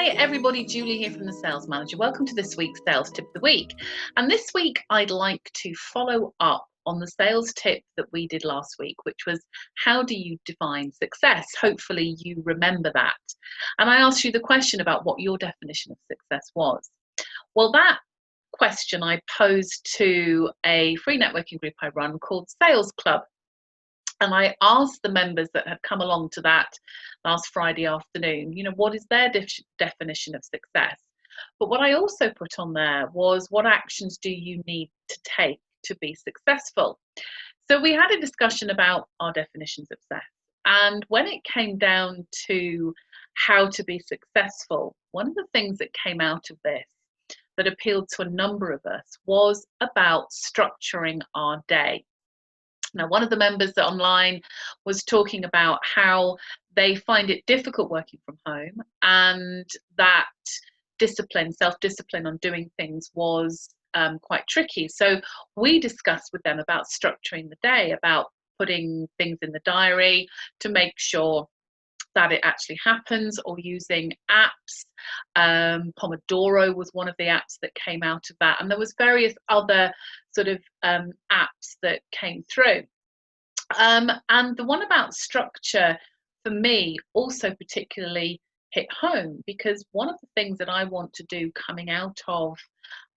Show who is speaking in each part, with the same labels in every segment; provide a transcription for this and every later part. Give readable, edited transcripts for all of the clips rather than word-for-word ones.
Speaker 1: Hi everybody, Julie here from the Sales Manager. Welcome to this week's Sales Tip of the Week. And this week I'd like to follow up on the sales tip that we did last week, which was how do you define success? Hopefully you remember that. And I asked you the question about what your definition of success was. Well, that question I posed to a free networking group I run called Sales Club. And I asked the members that had come along to that last Friday afternoon, what is their definition of success? But what I also put on there was, what actions do you need to take to be successful? So we had a discussion about our definitions of success. And when it came down to how to be successful, one of the things that came out of this that appealed to a number of us was about structuring our day. Now, one of the members online was talking about how they find it difficult working from home, and that self-discipline on doing things was quite tricky. So we discussed with them about structuring the day, about putting things in the diary to make sure that it actually happens, or using apps. Pomodoro was one of the apps that came out of that, and there was various other sort of apps that came through. And the one about structure for me also particularly hit home, because one of the things that I want to do coming out of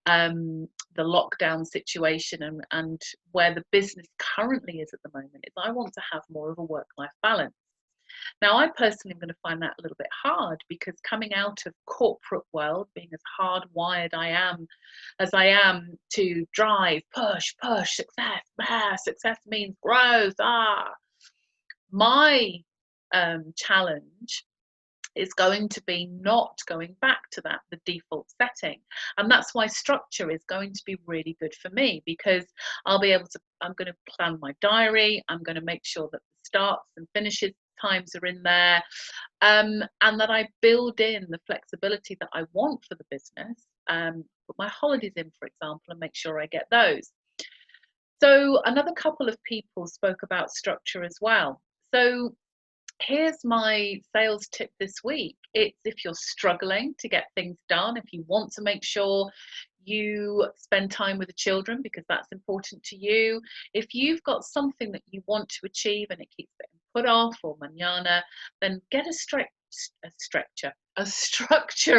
Speaker 1: the lockdown situation and where the business currently is at the moment is I want to have more of a work-life balance. Now, I personally am going to find that a little bit hard, because coming out of corporate world, being as hardwired as I am to drive, push, success means growth. My challenge is going to be not going back to the default setting. And that's why structure is going to be really good for me, because I'm going to plan my diary. I'm going to make sure that the starts and finishes times are in there, and that I build in the flexibility that I want for the business, put my holidays in, for example, and make sure I get those. So another couple of people spoke about structure as well. So here's my sales tip this week. It's, if you're struggling to get things done, if you want to make sure you spend time with the children because that's important to you, if you've got something that you want to achieve and it keeps getting put off or mañana, then get a structure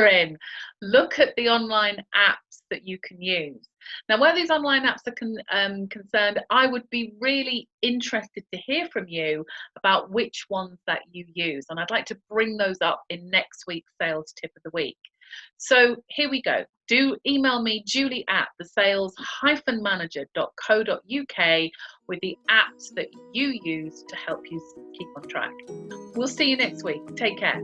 Speaker 1: in. Look at the online apps that you can use. Now, where these online apps are concerned, I would be really interested to hear from you about which ones that you use, and I'd like to bring those up in next week's sales tip of the week. So here we go. Do email me, julie@thesales-manager.co.uk, with the apps that you use to help you keep on track. We'll see you next week. Take care.